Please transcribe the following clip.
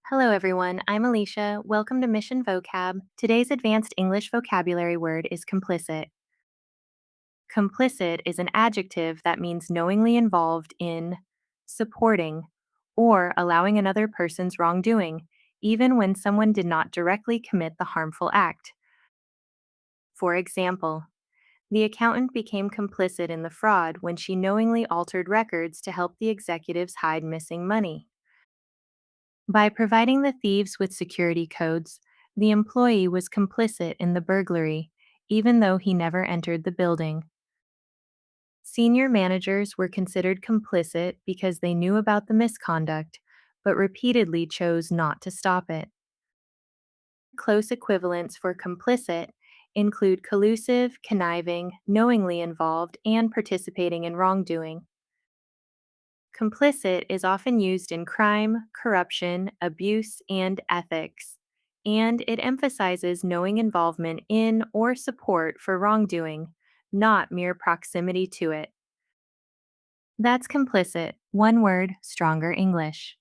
Hello, everyone. I'm Alicia. Welcome to Mission Vocab. Today's advanced English vocabulary word is complicit. Complicit is an adjective that means knowingly involved in supporting or allowing another person's wrongdoing, even when someone did not directly commit the harmful act. For example, the accountant became complicit in the fraud when she knowingly altered records to help the executives hide missing money. By providing the thieves with security codes, the employee was complicit in the burglary, even though he never entered the building. Senior managers were considered complicit because they knew about the misconduct, but repeatedly chose not to stop it. Close equivalents for complicit include collusive, conniving, knowingly involved, and participating in wrongdoing. Complicit is often used in crime, corruption, abuse, and ethics, and it emphasizes knowing involvement in or support for wrongdoing, not mere proximity to it. That's complicit. One word, stronger English.